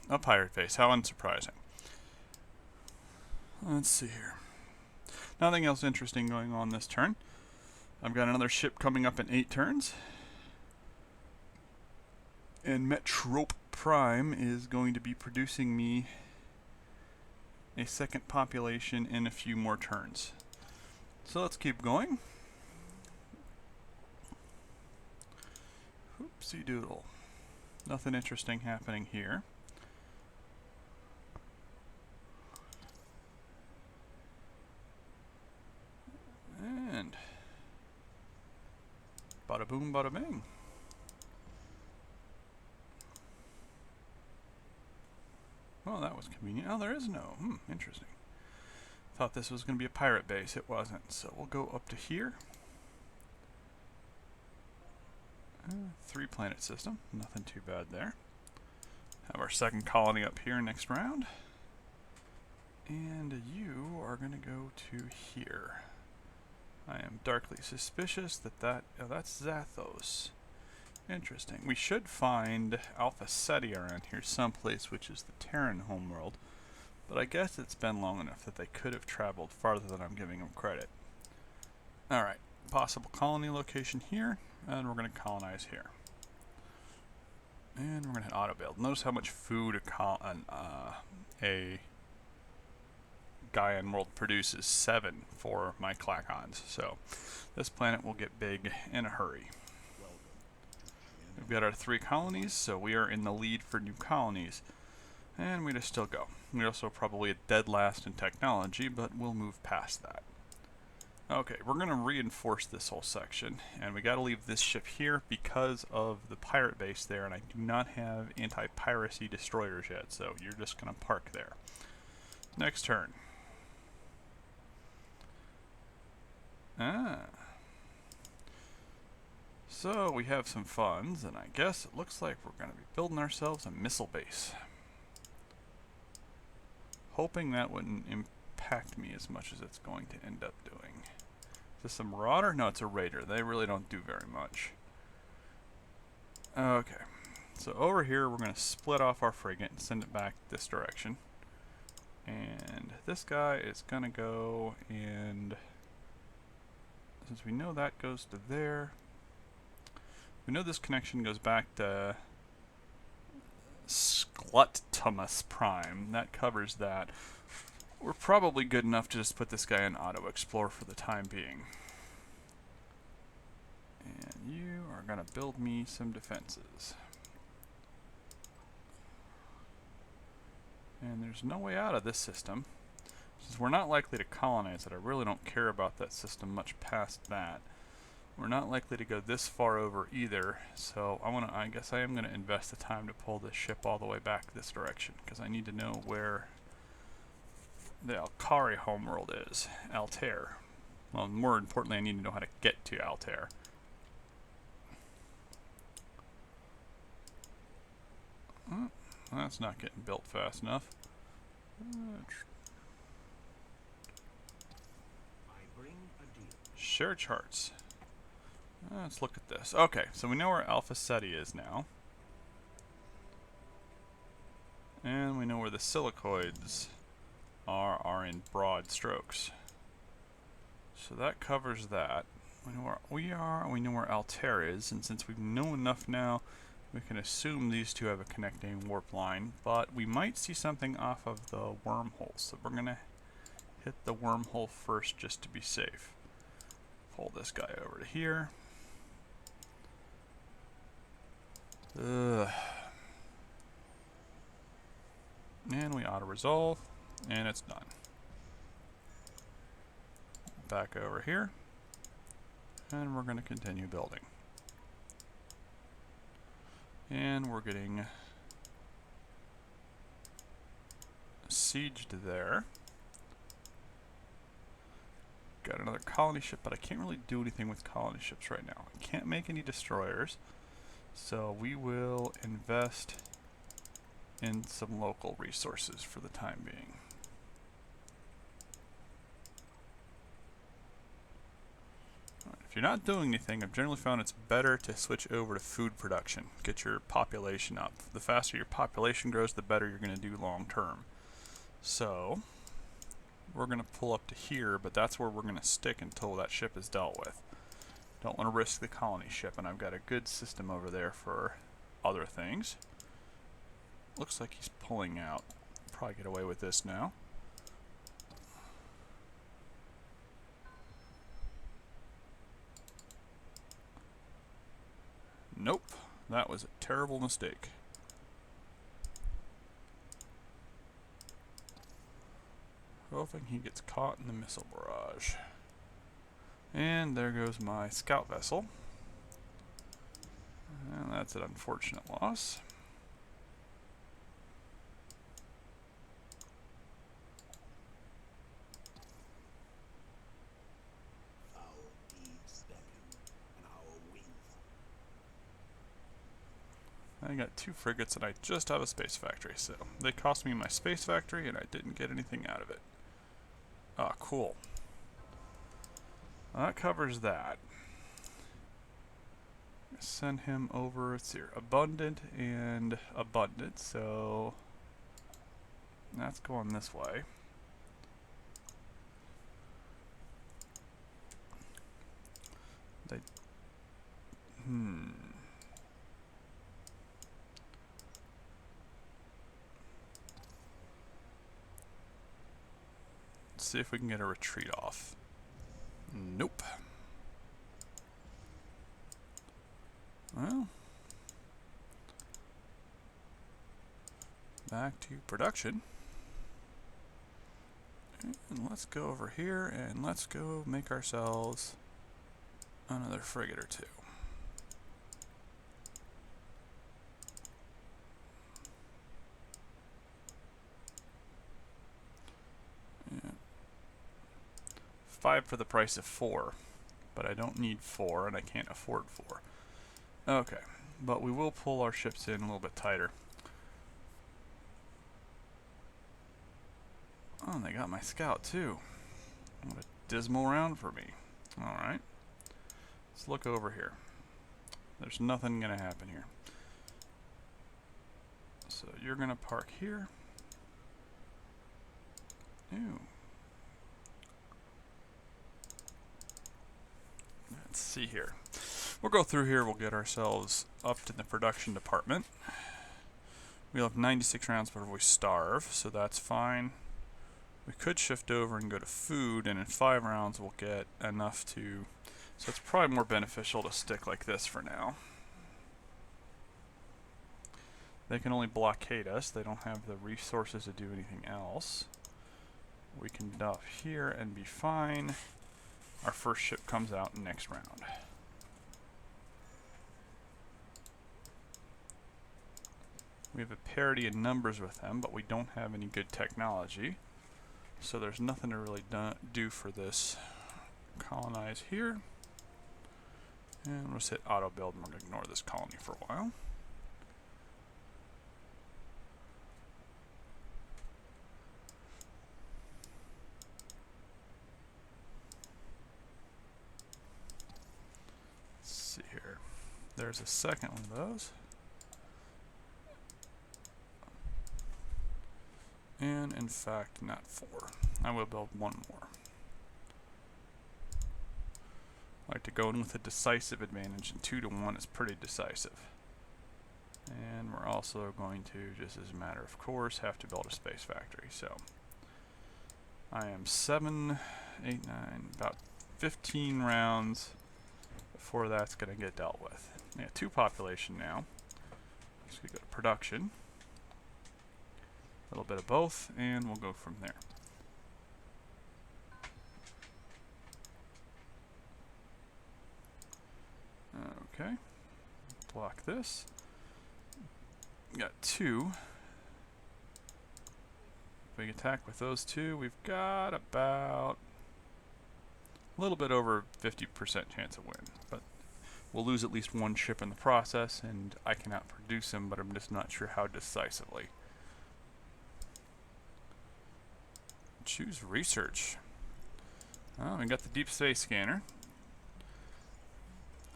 a pirate base. How unsurprising. Let's see here. Nothing else interesting going on this turn. I've got another ship coming up in 8 turns. And Metrope Prime is going to be producing me a second population in a few more turns. So let's keep going. Oopsie doodle. Nothing interesting happening here. And bada boom, bada bing. Well, that was convenient. Oh, there is no. Interesting. Thought this was going to be a pirate base. It wasn't. So we'll go up to here. 3 planet system. Nothing too bad there. Have our second colony up here next round. And you are going to go to here. I am darkly suspicious that oh, that's Zathos. Interesting. We should find Alpha Ceti around here someplace, which is the Terran homeworld. But I guess it's been long enough that they could have traveled farther than I'm giving them credit. Alright, possible colony location here, and we're going to colonize here. And we're going to hit auto build. Notice how much food a Gaian world produces. 7 for my Clacons. So this planet will get big in a hurry. We've got our 3 colonies, so we are in the lead for new colonies. And we just still go. We're also probably a dead last in technology, but we'll move past that. Okay, we're going to reinforce this whole section, and we got to leave this ship here because of the pirate base there, and I do not have anti-piracy destroyers yet, so you're just going to park there. Next turn. So we have some funds, and I guess it looks like we're going to be building ourselves a missile base. Hoping that wouldn't impact me as much as it's going to end up doing. Is this a Marauder? No, it's a Raider. They really don't do very much. Okay, so over here we're going to split off our frigate and send it back this direction. And this guy is going to go, and since we know that goes to there, we know this connection goes back to Scluttumus Prime. That covers that. We're probably good enough to just put this guy in auto explore for the time being. And you are going to build me some defenses. And there's no way out of this system. Since we're not likely to colonize it, I really don't care about that system much past that. We're not likely to go this far over either, so I guess I am going to invest the time to pull this ship all the way back this direction, because I need to know where the Alkari homeworld is. Altair. Well, more importantly, I need to know how to get to Altair. That's not getting built fast enough. Share charts. Let's look at this. Okay, so we know where Alpha Ceti is now. And we know where the silicoids are in broad strokes. So that covers that. We know where we are, we know where Altair is, and since we know enough now, we can assume these two have a connecting warp line, but we might see something off of the wormhole, so we're going to hit the wormhole first just to be safe. Pull this guy over to here. And we auto-resolve, and it's done. Back over here, and we're going to continue building. And we're getting sieged there. Got another colony ship, but I can't really do anything with colony ships right now. I can't make any destroyers, so we will invest in some local resources for the time being. Alright, you're not doing anything, I've generally found it's better to switch over to food production. Get your population up. The faster your population grows, the better you're going to do long term. So, we're going to pull up to here, but that's where we're going to stick until that ship is dealt with. Don't want to risk the colony ship, and I've got a good system over there for other things. Looks like he's pulling out. Probably get away with this now. Nope, that was a terrible mistake. Hoping he gets caught in the missile barrage. And there goes my scout vessel. And that's an unfortunate loss. I got 2 frigates and I just have a space factory, so they cost me my space factory and I didn't get anything out of it. Ah, cool. Well, that covers that. Send him over, it's here, abundant and abundant, so that's going this way. They, Let's see if we can get a retreat off. Nope. Well, back to production. And let's go over here and let's go make ourselves another frigate or 2. Yeah. 5 for the price of 4, but I don't need 4 and I can't afford 4. Okay, but we will pull our ships in a little bit tighter. Oh, and they got my scout too. What a dismal round for me. Alright, let's look over here. There's nothing going to happen here. So you're going to park here. Ew. Let's see here. We'll go through here, we'll get ourselves up to the production department. We'll have 96 rounds before we starve, so that's fine. We could shift over and go to food, and in 5 rounds we'll get enough to... So it's probably more beneficial to stick like this for now. They can only blockade us, they don't have the resources to do anything else. We can dock here and be fine. Our first ship comes out next round. We have a parity in numbers with them, but we don't have any good technology. So there's nothing to really do for this. Colonize here. And we'll just hit auto build and we're going to ignore this colony for a while. Let's see here. There's a second one of those. And in fact, not 4. I will build 1 more. I like to go in with a decisive advantage, and 2 to 1 is pretty decisive. And we're also going to, just as a matter of course, have to build a space factory. So I am 7, 8, 9, about 15 rounds before that's going to get dealt with. I got 2 population now. Just going to go to production. A little bit of both, and we'll go from there. Okay, block this. Got 2. If we attack with those 2, we've got about a little bit over 50% chance of win, but we'll lose at least 1 ship in the process, and I can outproduce him, but I'm just not sure how decisively. Choose research. Oh, we got the deep space scanner.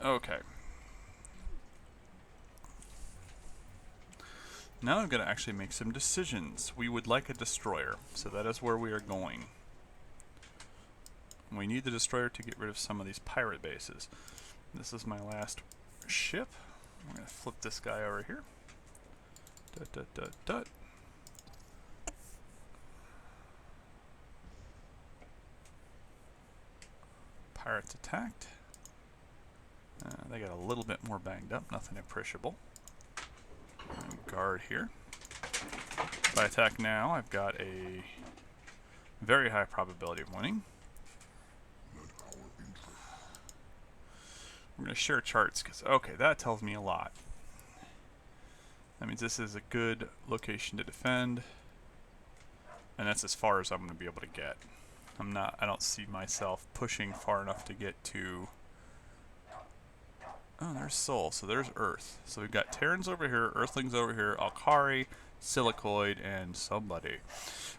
Okay. Now I'm going to actually make some decisions. We would like a destroyer, so that is where we are going. We need the destroyer to get rid of some of these pirate bases. This is my last ship. I'm going to flip this guy over here. Dut, dut, dut, dut. Pirates attacked. They got a little bit more banged up, nothing appreciable. Guard here. If I attack now, I've got a very high probability of winning. We're going to share charts because, okay, that tells me a lot. That means this is a good location to defend, and that's as far as I'm going to be able to get. I don't see myself pushing far enough to get to... Oh, there's Sol, so there's Earth. So we've got Terrans over here, Earthlings over here, Alkari, Silicoid, and somebody.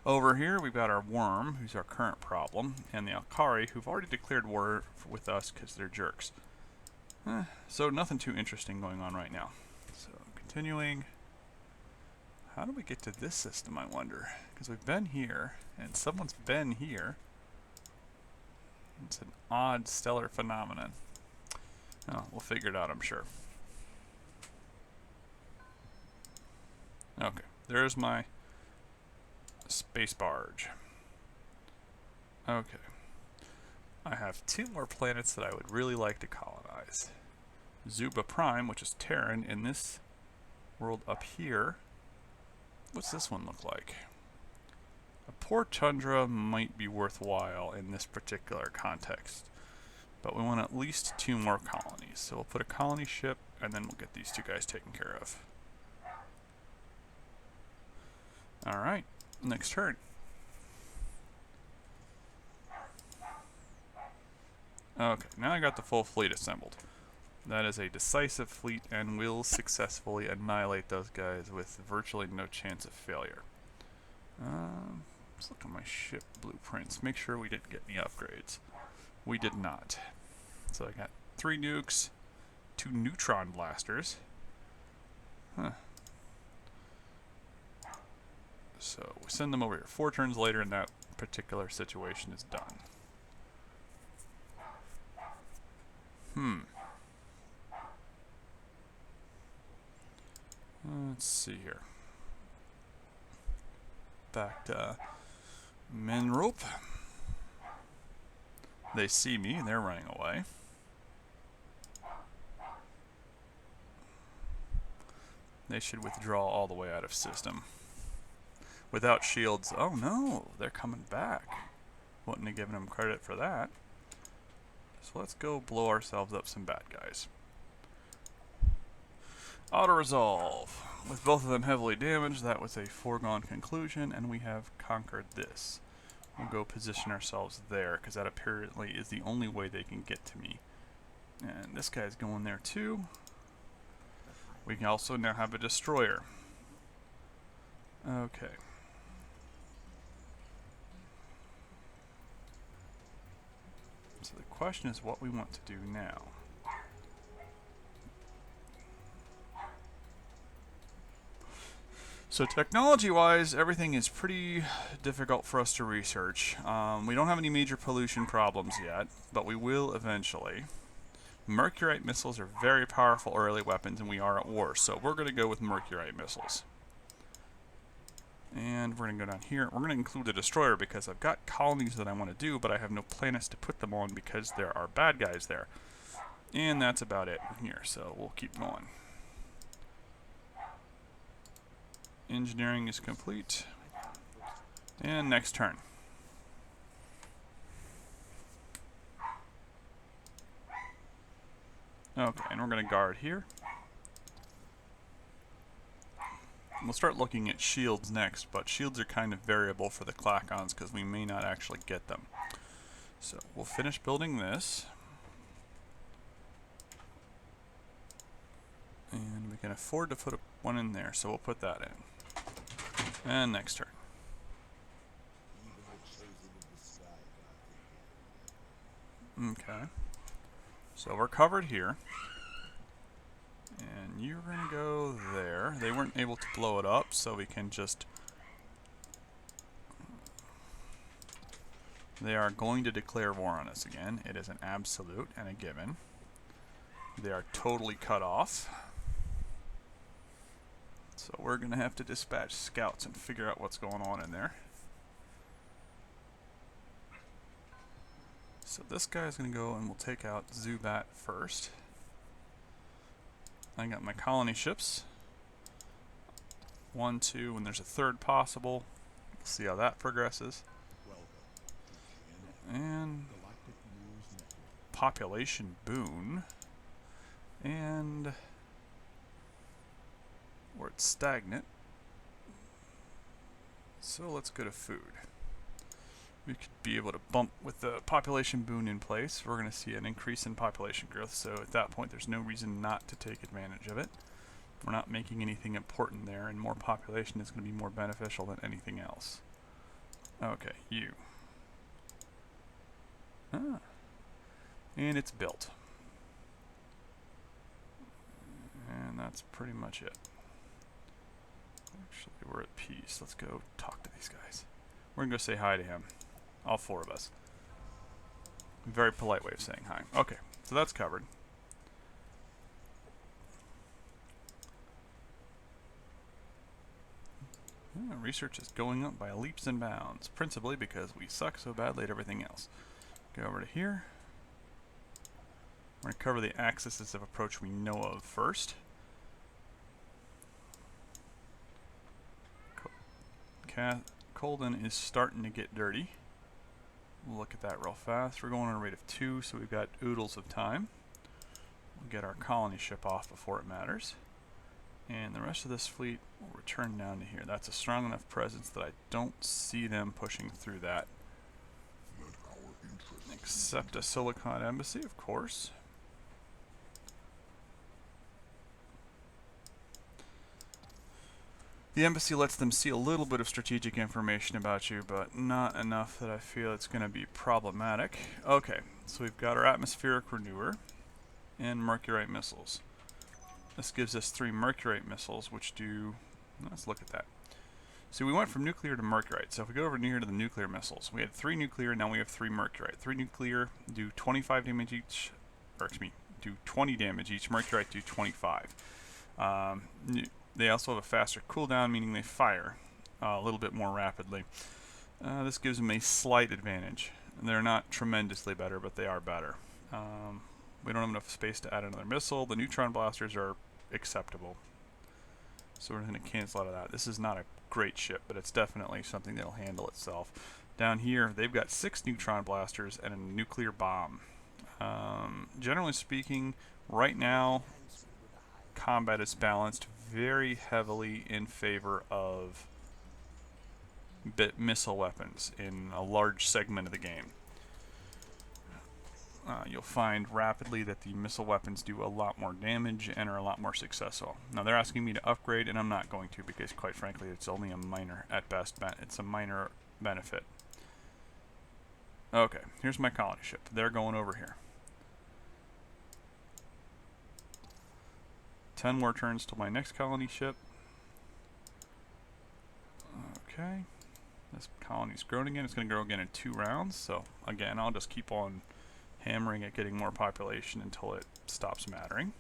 Over here we've got our Worm, who's our current problem, and the Alkari, who've already declared war with us because they're jerks. So nothing too interesting going on right now. So continuing. How do we get to this system, I wonder? Because we've been here, and someone's been here. It's an odd stellar phenomenon. Oh, we'll figure it out, I'm sure. Okay, there's my space barge. Okay. I have 2 more planets that I would really like to colonize. Zuba Prime, which is Terran, in this world up here. What's this one look like? A poor tundra might be worthwhile in this particular context. But we want at least 2 more colonies. So we'll put a colony ship, and then we'll get these 2 guys taken care of. Alright, next turn. Okay, now I got the full fleet assembled. That is a decisive fleet, and will successfully annihilate those guys with virtually no chance of failure. Let's look at my ship blueprints. Make sure we didn't get any upgrades. We did not. So I got 3 nukes, 2 neutron blasters. So we send them over here. 4 turns later, and that particular situation is done. Let's see here. Back to Menrope. They see me, and they're running away. They should withdraw all the way out of system. Without shields, oh no, they're coming back. Wouldn't have given them credit for that. So let's go blow ourselves up some bad guys. Auto-resolve. With both of them heavily damaged, that was a foregone conclusion, and we have conquered this. We'll go position ourselves there, because that apparently is the only way they can get to me. And this guy's going there too. We can also now have a destroyer. Okay. So the question is what we want to do now. So technology-wise, everything is pretty difficult for us to research. We don't have any major pollution problems yet, but we will eventually. Mercurite missiles are very powerful early weapons, and we are at war, so we're going to go with Mercurite missiles. And we're going to go down here. We're going to include the destroyer because I've got colonies that I want to do, but I have no planets to put them on because there are bad guys there. And that's about it here, so we'll keep going. Engineering is complete. And next turn. Okay, and we're going to guard here. We'll start looking at shields next, but shields are kind of variable for the Clacons because we may not actually get them. So we'll finish building this. And we can afford to put one in there, so we'll put that in. And next turn. Okay. So we're covered here. And you're going to go there. They weren't able to blow it up, so we can just... They are going to declare war on us again. It is an absolute and a given. They are totally cut off. So we're going to have to dispatch scouts and figure out what's going on in there. So this guy's going to go and we'll take out Zubat first. I got my colony ships. 1, 2, and there's a third possible. We'll see how that progresses. And population boon. And we're at stagnant. So let's go to food. We could be able to bump with the population boon in place. We're going to see an increase in population growth, so at that point there's no reason not to take advantage of it. We're not making anything important there, and more population is going to be more beneficial than anything else. Okay, you. Ah. And it's built. And that's pretty much it. Actually, we're at peace. Let's go talk to these guys. We're going to go say hi to him. All 4 of us. Very polite way of saying hi. Okay, so that's covered. Yeah, research is going up by leaps and bounds, principally because we suck so badly at everything else. Go over to here. We're going to cover the axes of approach we know of first. Colden is starting to get dirty. We'll look at that real fast. We're going on a rate of 2, so we've got oodles of time. We'll get our colony ship off before it matters. And the rest of this fleet will return down to here. That's a strong enough presence that I don't see them pushing through that. Except a Silicon embassy, of course. The embassy lets them see a little bit of strategic information about you, but not enough that I feel it's going to be problematic. Okay, so we've got our atmospheric renewer and mercurite missiles. This gives us 3 mercurite missiles, which do... Let's look at that. So we went from nuclear to mercurite. So if we go over here to the nuclear missiles, we had 3 nuclear, now we have 3 mercurite. 3 nuclear do 25 damage each, or excuse me, do 20 damage each. Mercurite do 25. They also have a faster cooldown, meaning they fire a little bit more rapidly. This gives them a slight advantage. They're not tremendously better, but they are better. We don't have enough space to add another missile. The neutron blasters are acceptable. So we're going to cancel out of that. This is not a great ship, but it's definitely something that'll handle itself. Down here, they've got 6 neutron blasters and a nuclear bomb. Generally speaking, right now, combat is balanced very heavily in favor of missile weapons in a large segment of the game. You'll find rapidly that the missile weapons do a lot more damage and are a lot more successful. Now they're asking me to upgrade, and I'm not going to because, quite frankly, it's only a minor, at best, it's a minor benefit. Okay, here's my colony ship. They're going over here. 10 more turns till my next colony ship. Okay. This colony's grown again. It's going to grow again in 2 rounds. So, again, I'll just keep on hammering at getting more population until it stops mattering.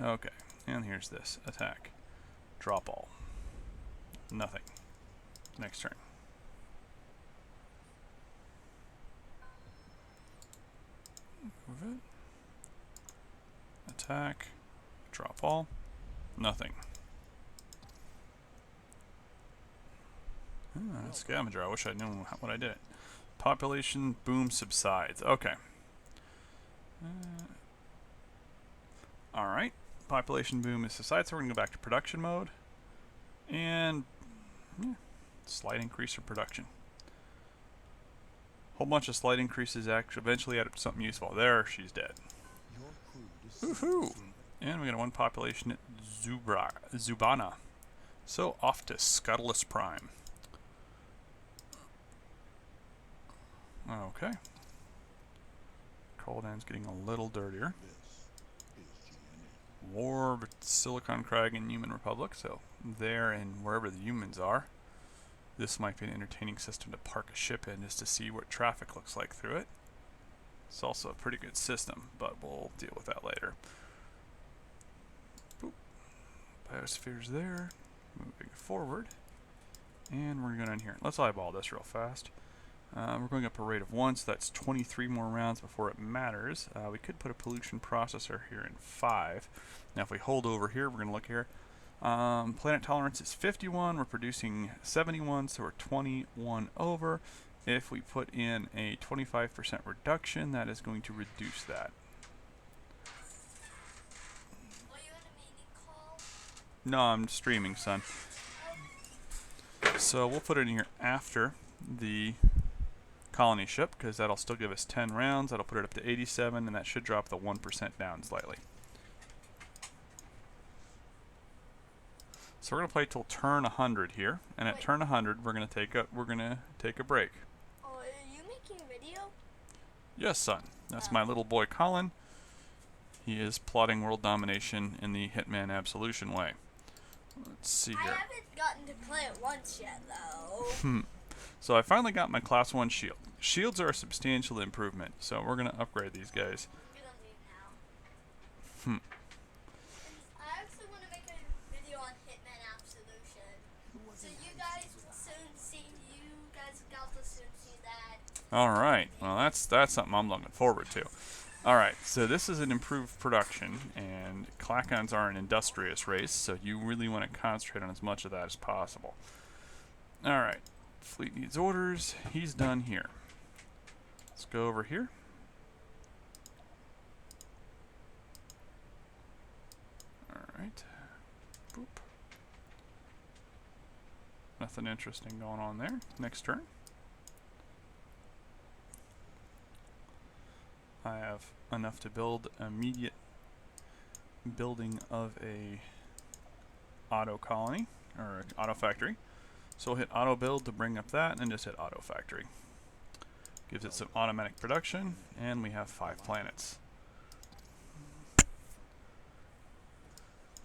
Okay. And here's this. Attack. Drop all. Nothing. Next turn. Move it. Attack. Drop all. Nothing. Scavenger. I wish I knew what I did. Population boom subsides. Okay. Alright. Population boom is subsides, so we're going to go back to production mode. And slight increase in production. Whole bunch of slight increases actually eventually add up to something useful. There, she's dead. Woohoo! And we got 1 population at Zubana. So off to Scuttless Prime. Okay. Caldan's getting a little dirtier. War with Silicon Crag and Human Republic, so there and wherever the humans are. This might be an entertaining system to park a ship in just to see what traffic looks like through it. It's also a pretty good system, but we'll deal with that later. Boop. Biosphere's there. Moving forward. And we're going in here. Let's eyeball this real fast. We're going up a rate of 1, so that's 23 more rounds before it matters. We could put a pollution processor here in 5. Now if we hold over here, we're going to look here. Planet tolerance is 51. We're producing 71, so we're 21 over. If we put in a 25% reduction, that is going to reduce that. Are you in a meeting call? No, I'm streaming, son. So we'll put it in here after the colony ship, because that'll still give us 10 rounds. That'll put it up to 87, and that should drop the 1% down slightly. So we're going to play till turn 100 here, and at turn 100 we're going to take a break. Oh, are you making a video? Yes, son. That's my little boy Colin. He is plotting world domination in the Hitman Absolution way. Let's see I here. haven't gotten to play it once yet, though. So I finally got my class 1 shield. Shields are a substantial improvement, so we're going to upgrade these guys. I'm gonna leave now. I actually want to make a video on Hitman Absolution. So you guys will soon see that. Alright, well that's something I'm looking forward to. Alright, so this is an improved production, and Clackons are an industrious race, so you really want to concentrate on as much of that as possible. Alright, fleet needs orders. He's done here. Let's go over here. Alright. Boop. Nothing interesting going on there. Next turn. I have enough to build immediate building of a auto colony, or auto factory. So we'll hit auto build to bring up that, and then just hit auto factory. Gives it some automatic production, and we have 5 planets.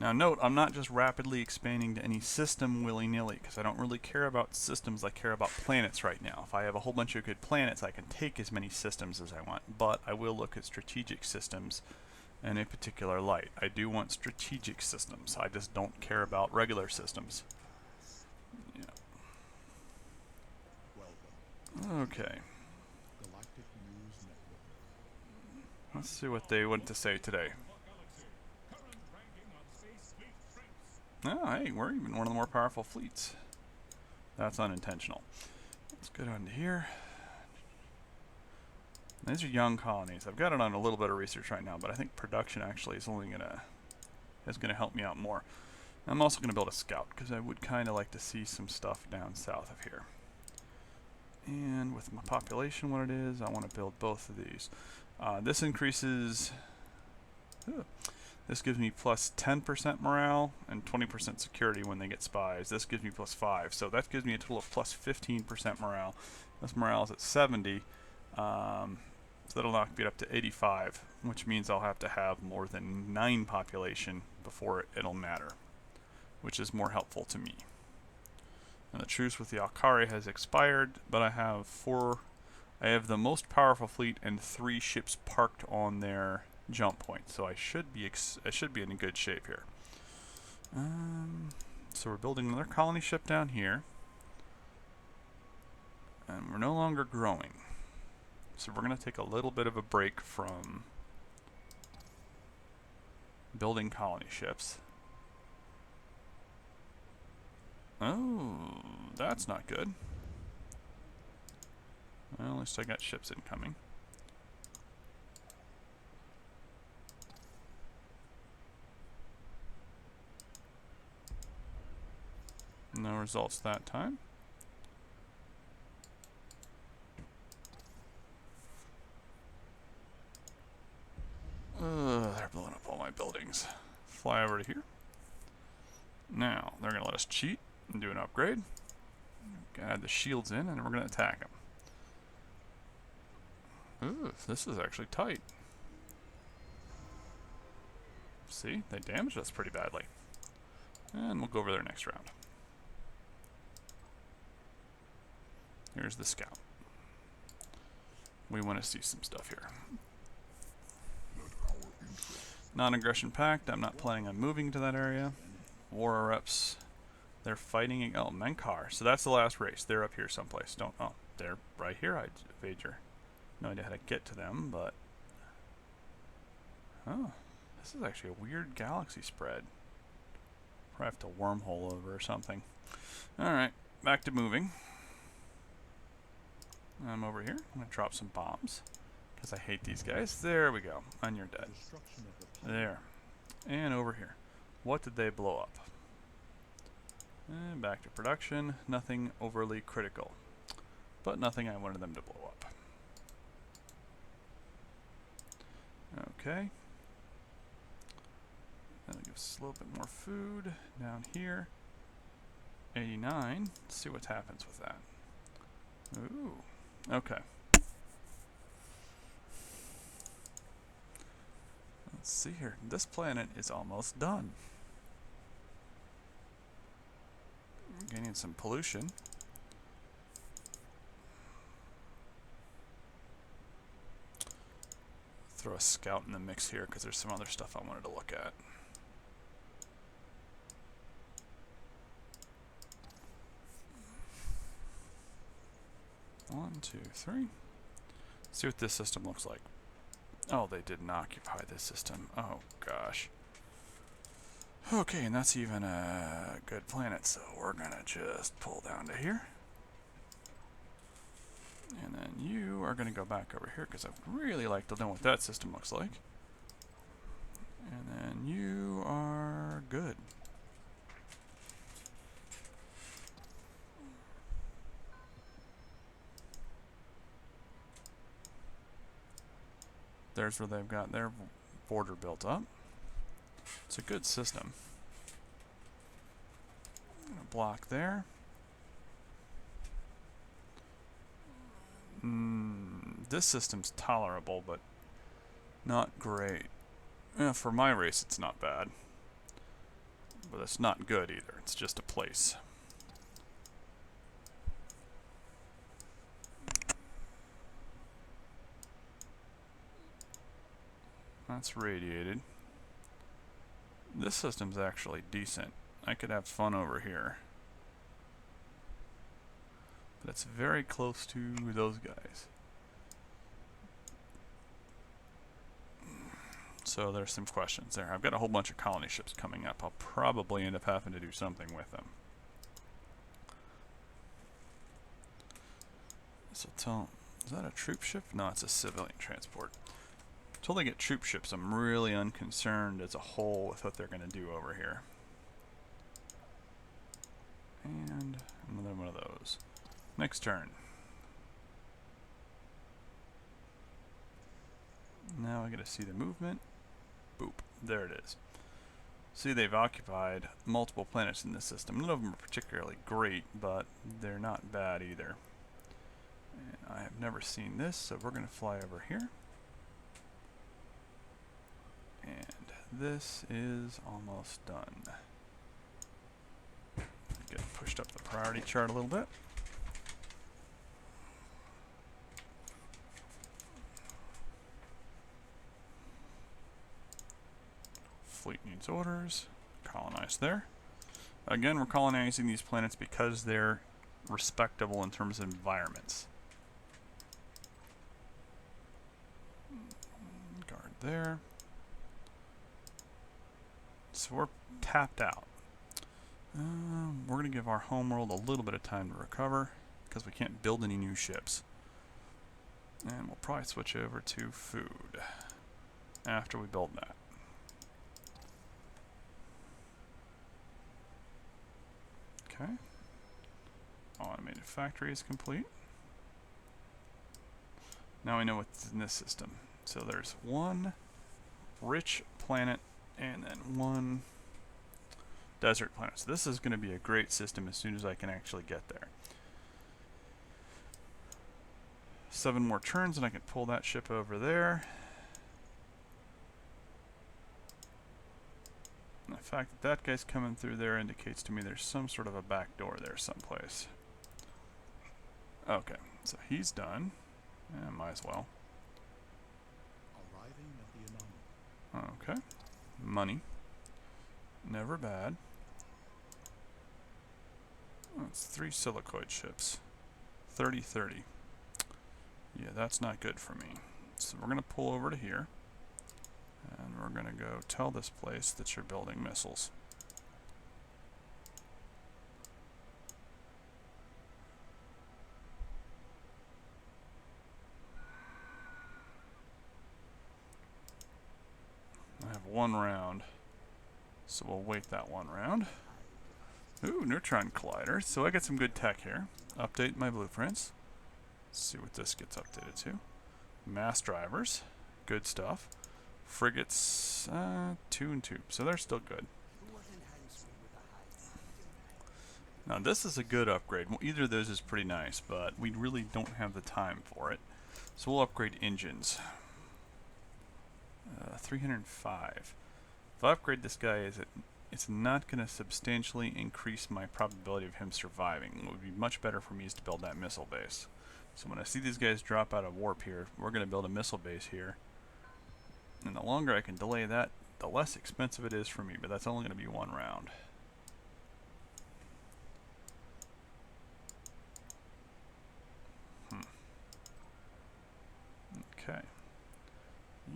Now note, I'm not just rapidly expanding to any system willy-nilly, because I don't really care about systems, I care about planets right now. If I have a whole bunch of good planets, I can take as many systems as I want, but I will look at strategic systems in a particular light. I do want strategic systems, I just don't care about regular systems. Yeah. Okay. Let's see what they want to say today. Oh, hey, we're even one of the more powerful fleets. That's unintentional. Let's go down to here. These are young colonies. I've got it on a little bit of research right now, but I think production actually is only gonna help me out more. I'm also gonna build a scout because I would kind of like to see some stuff down south of here. And with my population, what it is, I want to build both of these. This increases. This gives me plus 10% morale and 20% security when they get spies. This gives me plus 5, so that gives me a total of plus 15% morale. This morale is at 70, so that'll knock me up to 85, which means I'll have to have more than 9 population before it'll matter, which is more helpful to me. And the truce with the Alkari has expired, but I have the most powerful fleet and 3 ships parked on their jump point, so I should be in good shape here. So we're building another colony ship down here, and we're no longer growing, so we're going to take a little bit of a break from building colony ships. Oh, that's not good. Well, at least I got ships incoming. No results that time. They're blowing up all my buildings. Fly over to here. Now, they're going to let us cheat and do an upgrade. Add the shields in, and we're going to attack them. Ooh, this is actually tight. See, they damaged us pretty badly. And we'll go over there next round. Here's the scout. We want to see some stuff here. Non-aggression pact. I'm not planning on moving to that area. War reps. They're fighting. Oh, Menkar. So that's the last race. They're up here someplace. Don't. Oh, they're right here. I evade your. No idea how to get to them, but. Oh, this is actually a weird galaxy spread. Probably have to wormhole over or something. All right, back to moving. I'm over here. I'm gonna drop some bombs because I hate these guys. There we go. And you're dead. There. And over here. What did they blow up? And back to production. Nothing overly critical, but nothing I wanted them to blow up. Okay. That'll give us a little bit more food down here. 89. Let's see what happens with that. Ooh. Okay. Let's see here. This planet is almost done. Gaining some pollution. Throw a scout in the mix here because there's some other stuff I wanted to look at. One, two, three. See what this system looks like. Oh, they didn't occupy this system. Oh, gosh. Okay, and that's even a good planet, so we're gonna just pull down to here. And then you are gonna go back over here, because I'd really like to know what that system looks like. And then you are good. There's where they've got their border built up. It's a good system. Block there. This system's tolerable, but not great. For my race, it's not bad. But it's not good either. It's just a place. That's radiated. This system's actually decent. I could have fun over here. But it's very close to those guys. So there's some questions there. I've got a whole bunch of colony ships coming up. I'll probably end up having to do something with them. So is that a troop ship? No, it's a civilian transport. Until they get troop ships, I'm really unconcerned as a whole with what they're going to do over here. And another one of those. Next turn. Now I get to see the movement. Boop. There it is. See, they've occupied multiple planets in this system. None of them are particularly great, but they're not bad either. And I have never seen this, so we're going to fly over here. And this is almost done. Get pushed up the priority chart a little bit. Fleet needs orders. Colonize there. Again, we're colonizing these planets because they're respectable in terms of environments. Guard there. So we're tapped out. We're going to give our homeworld a little bit of time to recover because we can't build any new ships. And we'll probably switch over to food after we build that. Okay. Automated factory is complete. Now we know what's in this system. So there's one rich planet and then one desert planet. So this is going to be a great system as soon as I can actually get there. 7 more turns and I can pull that ship over there. And the fact that that guy's coming through there indicates to me there's some sort of a back door there someplace. Okay, so he's done. Yeah, might as well. Okay. Money. Never bad. That's 3 silicoid ships. 30-30. Yeah, that's not good for me. So we're going to pull over to here. And we're going to go tell this place that you're building missiles. I have 1 round. So we'll wait that 1 round. Ooh, neutron collider. So I get some good tech here. Update my blueprints. Let's see what this gets updated to. Mass drivers. Good stuff. Frigates, 2 and 2. So they're still good. Now this is a good upgrade. Well, either of those is pretty nice, but we really don't have the time for it. So we'll upgrade engines. 305. If I upgrade this guy, it's not going to substantially increase my probability of him surviving. What would be much better for me is to build that missile base. So when I see these guys drop out of warp here, we're going to build a missile base here. And the longer I can delay that, the less expensive it is for me, but that's only going to be 1 round. Okay.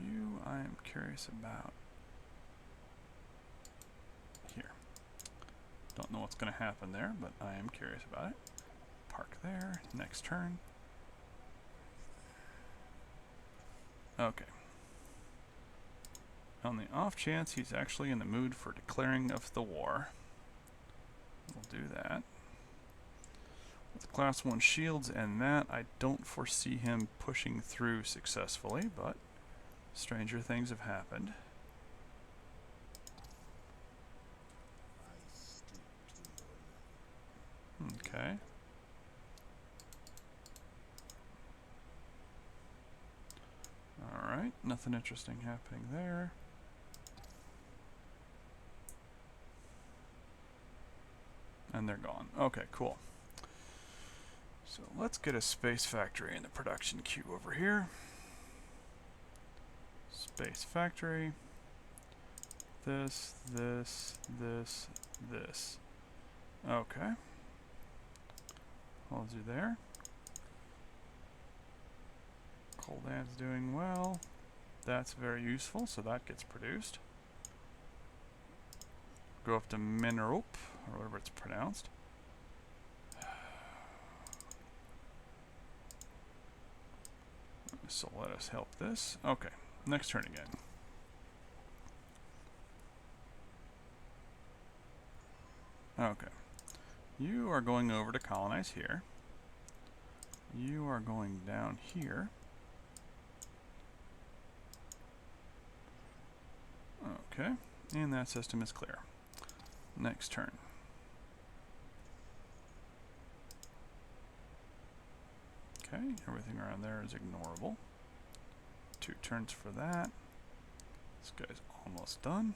You, I am curious about here. Don't know what's going to happen there, but I am curious about it. Park there. Next turn. Okay. On the off chance he's actually in the mood for declaring of the war, we'll do that. With class 1 shields and that, I don't foresee him pushing through successfully, but stranger things have happened. Okay. Alright, nothing interesting happening there. And they're gone. Okay, cool. So let's get a space factory in the production queue over here. Space factory. This, this, this, this. Okay. I'll do there. Coldan's doing well. That's very useful, so that gets produced. Go up to Minerup, or whatever it's pronounced. So let us help this. Okay, next turn again. Okay. You are going over to colonize here. You are going down here. Okay, and that system is clear. Next turn. Okay, everything around there is ignorable. 2 turns for that. This guy's almost done.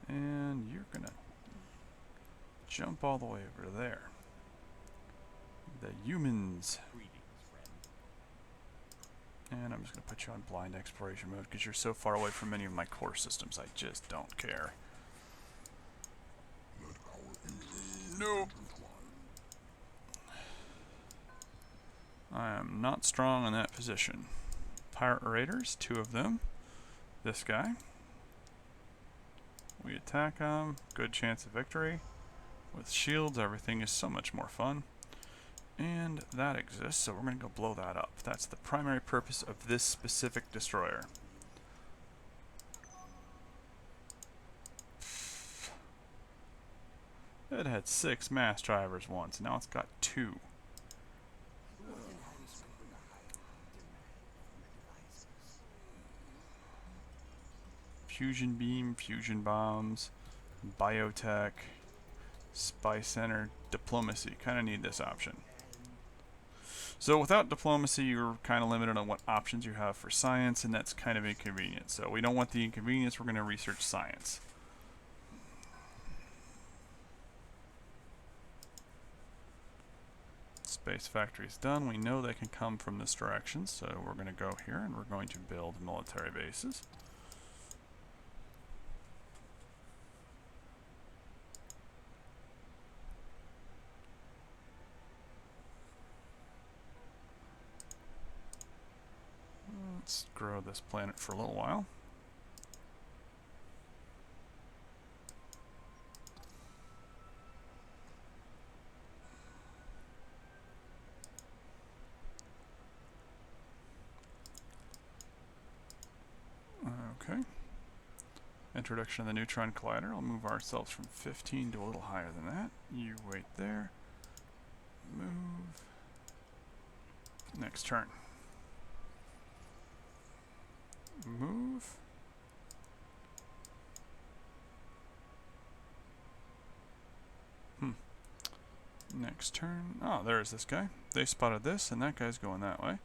And you're gonna jump all the way over there. The humans. And I'm just going to put you on blind exploration mode because you're so far away from many of my core systems, I just don't care. Nope. I am not strong in that position. Pirate raiders, 2 of them. This guy. We attack him. Good chance of victory. With shields, everything is so much more fun. And that exists, so we're going to go blow that up. That's the primary purpose of this specific destroyer. It had 6 mass drivers once, now it's got 2. Fusion beam, fusion bombs, biotech, spy center, diplomacy. Kind of need this option. So without diplomacy, you're kind of limited on what options you have for science, and that's kind of inconvenient. So we don't want the inconvenience, we're going to research science. Space factory's done. We know they can come from this direction, so we're going to go here and we're going to build military bases. Let's grow this planet for a little while. Okay. Introduction of the neutron collider. I'll move ourselves from 15 to a little higher than that. You wait there. Move. Next turn. Move. Next turn. Oh, there's this guy. They spotted this, and that guy's going that way.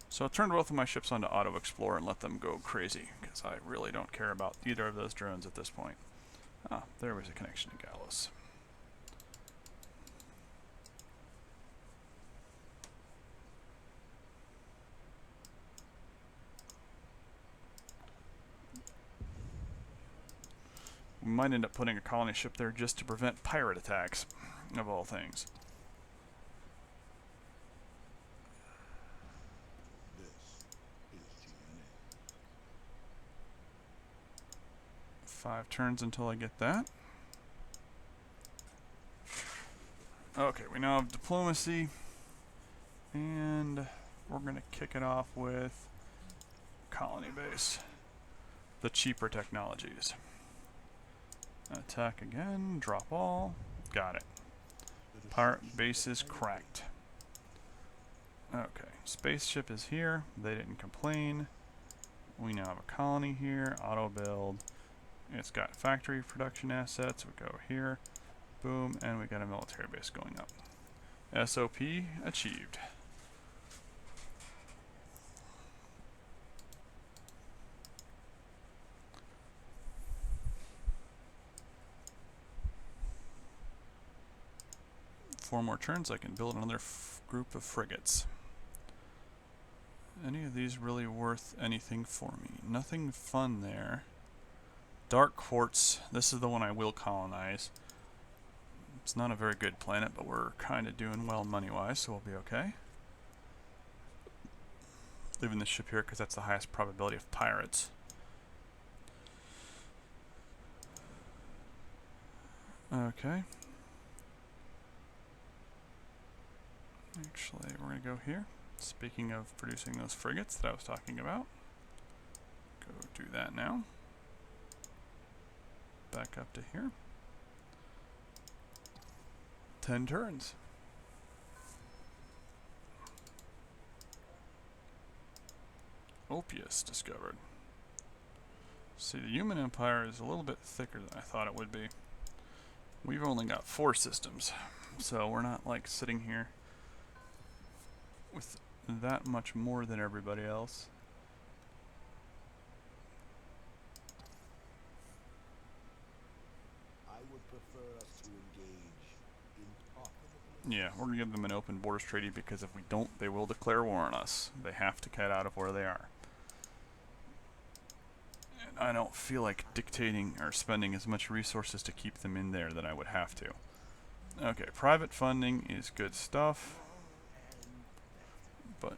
So I'll turn both of my ships onto Auto Explorer and let them go crazy, because I really don't care about either of those drones at this point. Ah, there was a connection to Gallows. We might end up putting a colony ship there just to prevent pirate attacks, of all things. Five turns until I get that. Okay, we now have diplomacy, and we're going to kick it off with colony base. The cheaper technologies. Attack again, drop all, got it. Pirate base is cracked. Okay, spaceship is here, they didn't complain. We now have a colony here, auto build. It's got factory production assets, we go here, boom, and we got a military base going up. SOP achieved. Four more turns, I can build another group of frigates. Any of these really worth anything for me? Nothing fun there. Dark Quartz, this is the one I will colonize. It's not a very good planet, but we're kind of doing well money-wise, so we'll be okay. Leaving this ship here because that's the highest probability of pirates. Okay. Actually, we're going to go here. Speaking of producing those frigates that I was talking about. Go do that now. Back up to here. 10 turns. Opius discovered. See, the human empire is a little bit thicker than I thought it would be. We've only got 4 systems, so we're not like sitting here with that much more than everybody else. I would prefer us to engage in profitable. Yeah, we're going to give them an open borders treaty because if we don't, they will declare war on us. They have to get out of where they are. And I don't feel like dictating or spending as much resources to keep them in there that I would have to. Okay, private funding is good stuff. But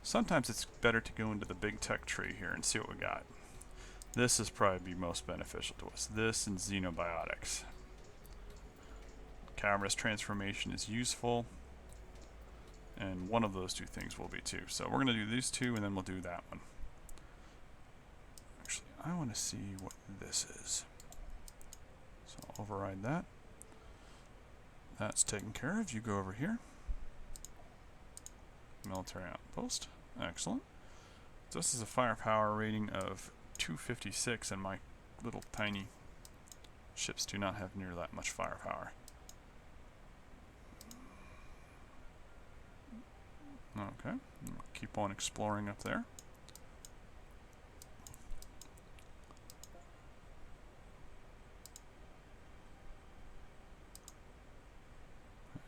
sometimes it's better to go into the big tech tree here and see what we got. This is probably most beneficial to us. This and xenobiotics. Cavernous transformation is useful. And one of those two things will be too. So we're going to do these two and then we'll do that one. Actually, I want to see what this is. So I'll override that. That's taken care of. You go over here. Military outpost. Excellent. So this is a firepower rating of 256 and my little tiny ships do not have near that much firepower. Okay, keep on exploring up there.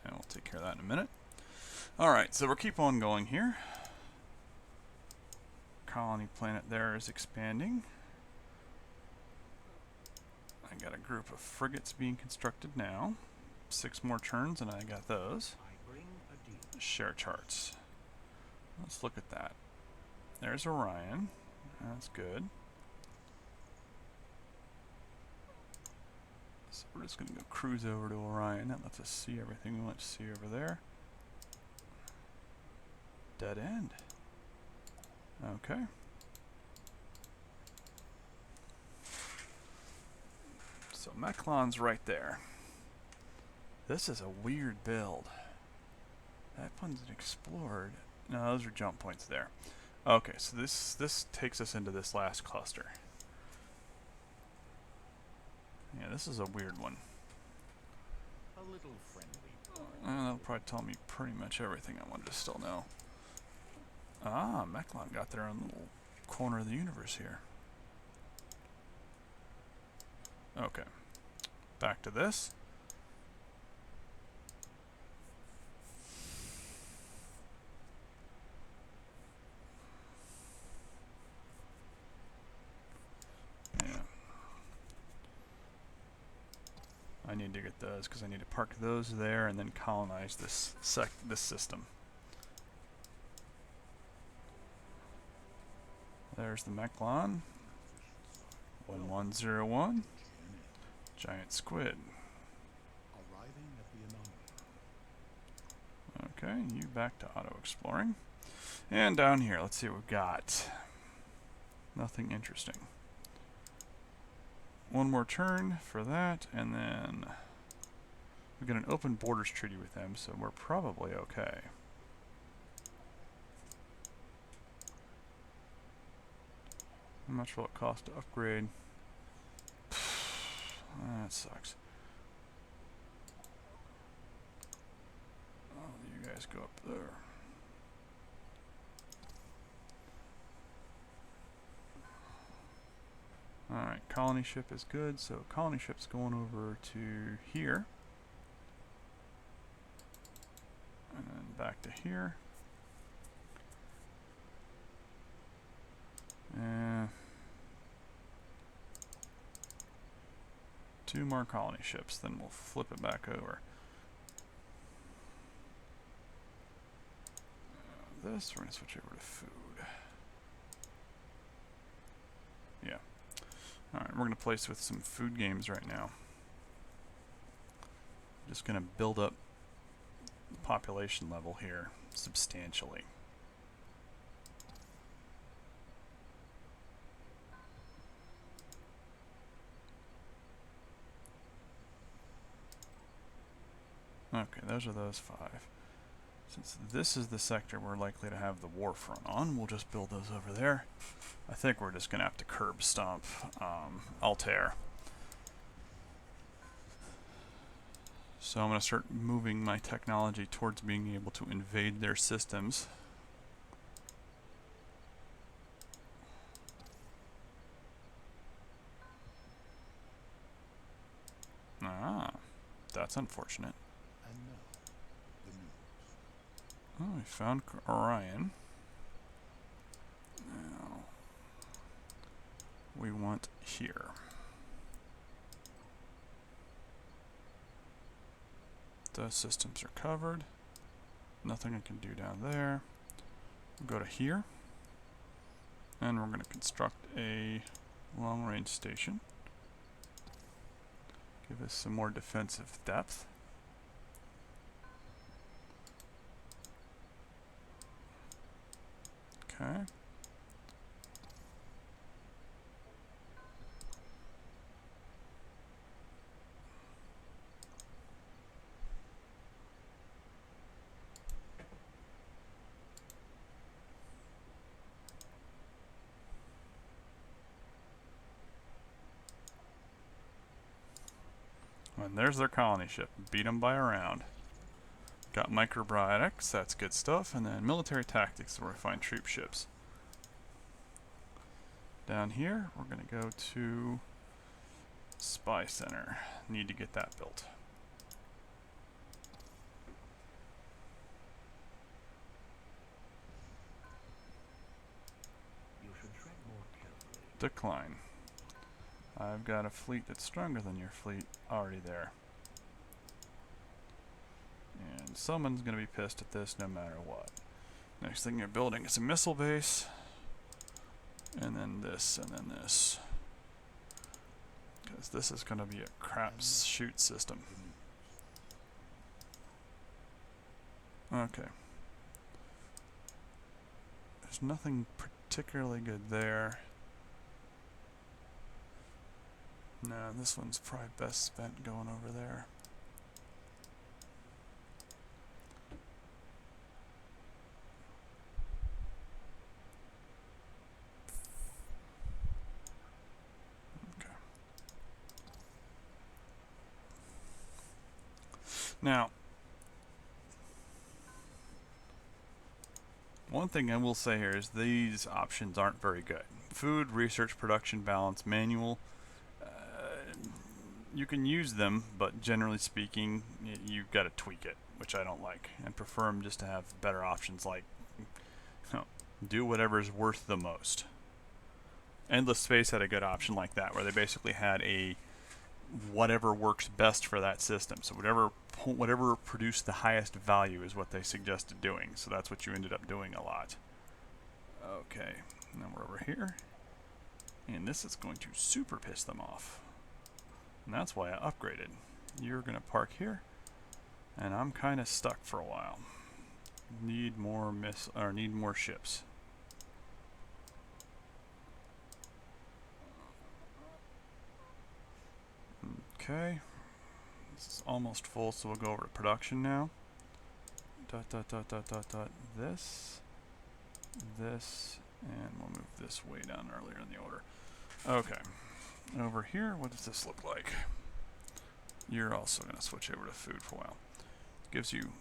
And we'll take care of that in a minute. Alright, so we'll keep on going here. Colony planet there is expanding. I got a group of frigates being constructed now. 6 more turns and I got those. I bring a deal. Share charts. Let's look at that. There's Orion. That's good. So we're just going to go cruise over to Orion. That lets us see everything we want to see over there. Dead end. Okay. So Mechlon's right there. This is a weird build. That one's explored. No, those are jump points there. Okay, so this takes us into this last cluster. Yeah, this is a weird one. A little friendly. That'll probably tell me pretty much everything I wanted to still know. Ah, Mechlon got their own little corner of the universe here. Okay. Back to this. Yeah. I need to get those because I need to park those there and then colonize this system. There's the Mechlon. 1101. Giant squid. Arriving at the anomaly. Okay, you back to auto exploring. And down here, let's see what we've got. Nothing interesting. One more turn for that, and then we've got an open borders treaty with them, so we're probably okay. How much will it cost to upgrade? That sucks. Oh, you guys go up there. Alright, colony ship is good, so colony ship's going over to here. And then back to here. And 2 more colony ships, then we'll flip it back over. This, we're going to switch over to food. Yeah. Alright, we're going to place with some food games right now. Just going to build up the population level here substantially. Okay, those are those 5. Since this is the sector we're likely to have the war front on, we'll just build those over there. I think we're just going to have to curb stomp Altair. So I'm going to start moving my technology towards being able to invade their systems. Ah, that's unfortunate. And now, the news. Oh, we found Orion. Now, we want here. Those systems are covered. Nothing I can do down there. We'll go to here. And we're going to construct a long-range station. Give us some more defensive depth. Okay. And there's their colony ship. Beat them by a round. Got microbiotics, that's good stuff, and then military tactics where we find troop ships. Down here, we're going to go to Spy Center. Need to get that built. You should tread more carefully. Decline. I've got a fleet that's stronger than your fleet already there. And someone's going to be pissed at this no matter what. Next thing you're building is a missile base. And then this, and then this. Because this is going to be a crapshoot system. Okay. There's nothing particularly good there. No, this one's probably best spent going over there. Now, one thing I will say here is these options aren't very good. Food, research, production, balance, manual. You can use them, but generally speaking, you've got to tweak it, which I don't like, and prefer them just to have better options like do whatever is worth the most. Endless Space had a good option like that, where they basically had a whatever works best for that system. So whatever produced the highest value is what they suggested doing. So that's what you ended up doing a lot. Okay, now we're over here. And this is going to super piss them off. And that's why I upgraded. You're going to park here. And I'm kind of stuck for a while. Need more ships. Okay, this is almost full, so we'll go over to production now. This, and we'll move this way down earlier in the order. Okay, over here, what does this look like? You're also going to switch over to food for a while. Gives you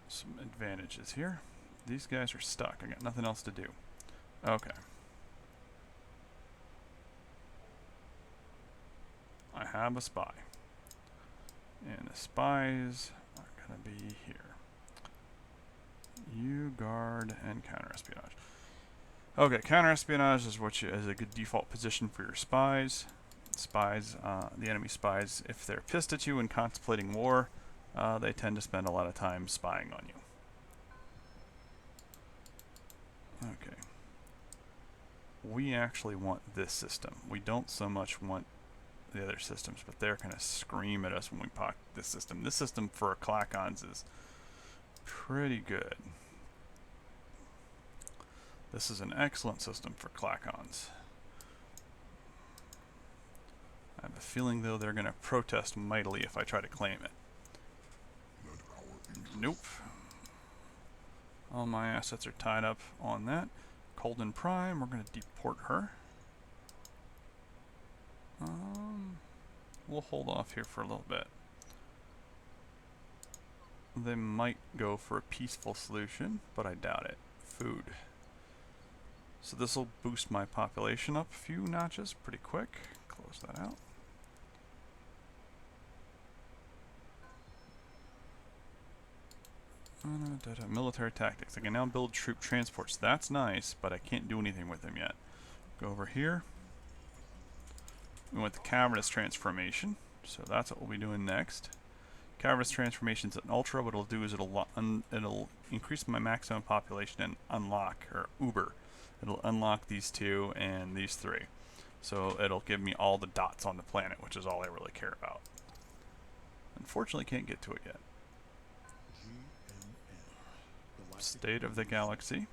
some advantages here. These guys are stuck. I got nothing else to do. Okay. I have a spy. And the spies are going to be here. You guard and counter-espionage. Okay, counter-espionage is is a good default position for your spies. Spies, the enemy spies, if they're pissed at you and contemplating war, they tend to spend a lot of time spying on you. Okay. We actually want this system. We don't so much want the other systems, but they're going to scream at us when we pocket this system. This system for Clacons is pretty good. This is an excellent system for Clacons. I have a feeling, though, they're going to protest mightily if I try to claim it. Nope. All my assets are tied up on that. Colden Prime, we're going to deport her. We'll hold off here for a little bit. They might go for a peaceful solution, but I doubt it. Food. So this will boost my population up a few notches pretty quick. Close that out. Military tactics. I can now build troop transports. That's nice, but I can't do anything with them yet. Go over here. We want the cavernous transformation, so that's what we'll be doing next. Cavernous transformation is an ultra. What it'll do is it'll increase my maximum population and unlock, or Uber. It'll unlock these two and these three. So it'll give me all the dots on the planet, which is all I really care about. Unfortunately, can't get to it yet. State of the galaxy.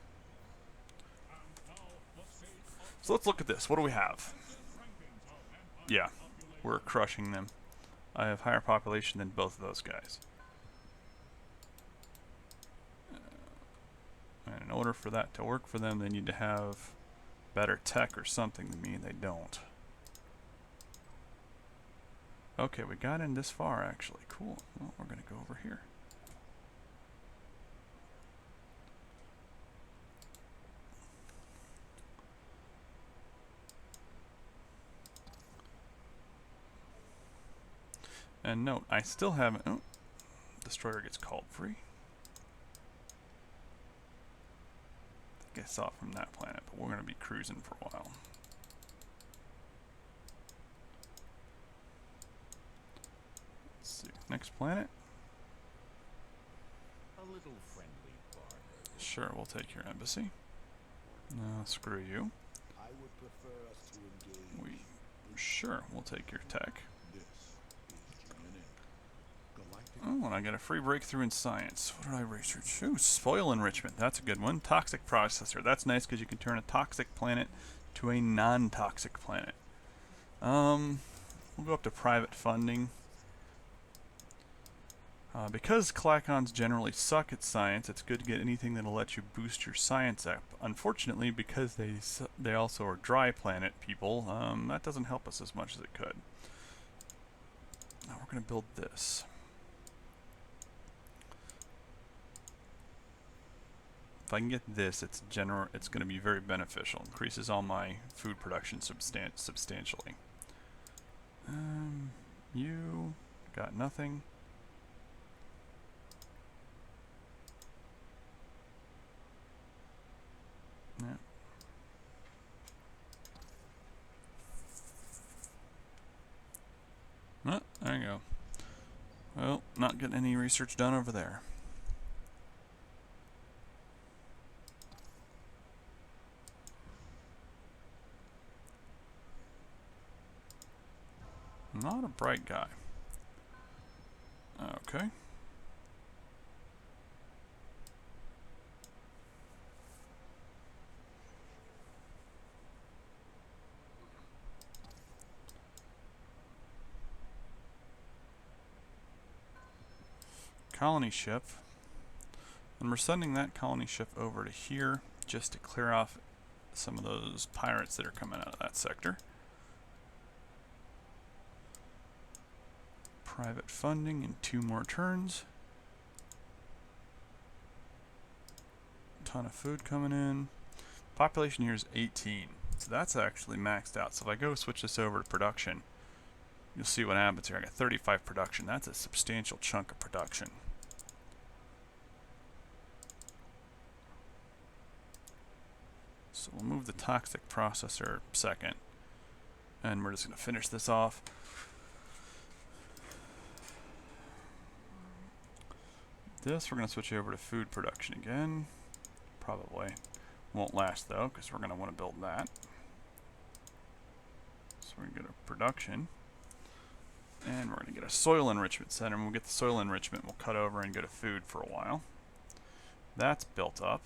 So let's look at this. What do we have? Yeah, we're crushing them. I have higher population than both of those guys. And in order for that to work for them, they need to have better tech or something than me. They don't. Okay, we got in this far actually. Cool. Well, we're gonna go over here. And note, I still haven't. Oh, destroyer gets called free. I think I saw it from that planet, but we're gonna be cruising for a while. Let's see. Next planet. A little friendly barter. Sure, we'll take your embassy. No, screw you. I would prefer us to engage. Sure, we'll take your tech. This is GNN. Galactic. Oh, and I got a free breakthrough in science. What did I research? Ooh, spoil enrichment. That's a good one. Toxic processor. That's nice because you can turn a toxic planet to a non-toxic planet. We'll go up to private funding. Because Clacons generally suck at science, it's good to get anything that'll let you boost your science up. Unfortunately, because they also are dry planet people, that doesn't help us as much as it could. Now we're going to build this. If I can get this, it's going to be very beneficial. Increases all my food production substantially. You got nothing. Yeah. Oh, there you go. Well, not getting any research done over there. Not a bright guy. Okay. Colony ship. And we're sending that colony ship over to here just to clear off some of those pirates that are coming out of that sector. Private funding in 2 more turns. Ton of food coming in. Population here is 18. So that's actually maxed out. So if I go switch this over to production, you'll see what happens here. I got 35 production. That's a substantial chunk of production. So we'll move the toxic processor second. And we're just going to finish this off. This, we're going to switch over to food production again. Probably. Won't last though, because we're going to want to build that. So we're going to go to production. And we're going to get a soil enrichment center. When we get the soil enrichment, we'll cut over and go to food for a while. That's built up.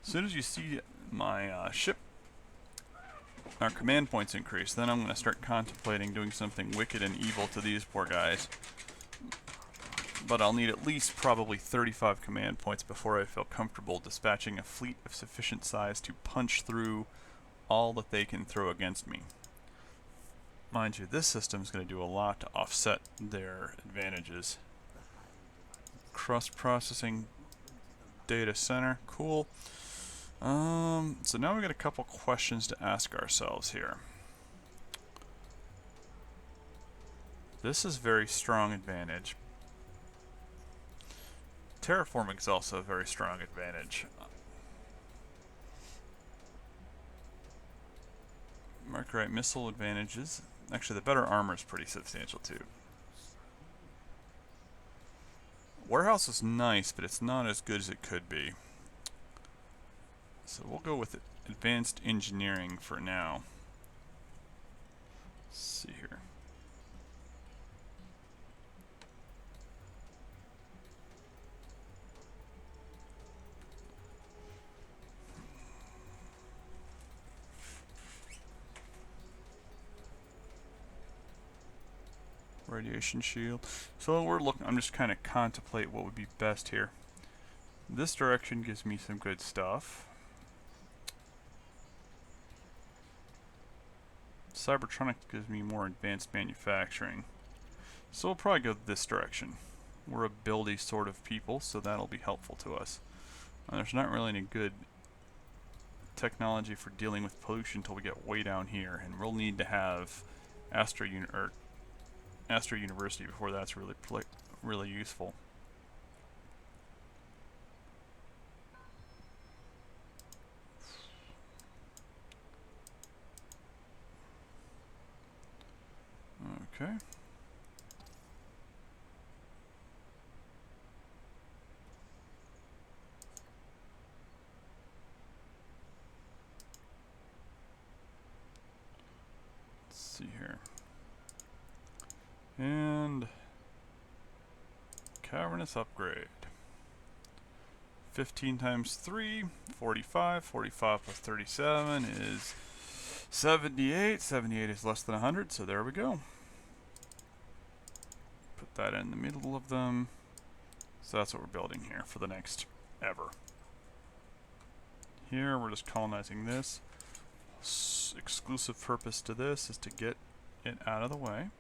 As soon as you see my ship, our command points increase, then I'm going to start contemplating doing something wicked and evil to these poor guys. But I'll need at least probably 35 command points before I feel comfortable dispatching a fleet of sufficient size to punch through all that they can throw against me. Mind you, this system is going to do a lot to offset their advantages. Crust processing data center, cool. So now we've got a couple questions to ask ourselves here. This is very strong advantage. Terraforming is also a very strong advantage. Mercurite missile advantages. Actually, the better armor is pretty substantial too. Warehouse is nice, but it's not as good as it could be. So we'll go with advanced engineering for now. Let's see here. Radiation shield. So we're looking, I'm just kind of contemplate what would be best here. This direction gives me some good stuff. Cybertronics gives me more advanced manufacturing. So we'll probably go this direction. We're a buildy sort of people, so that'll be helpful to us. There's not really any good technology for dealing with pollution until we get way down here, and we'll need to have Astra University before that's really useful. Okay. Let's see here. And cavernous upgrade. 15 times 3, 45. 45 plus 37 is 78. 78 is less than 100, so there we go. Put that in the middle of them. So that's what we're building here for the next ever. Here we're just colonizing this. Exclusive purpose to this is to get it out of the way.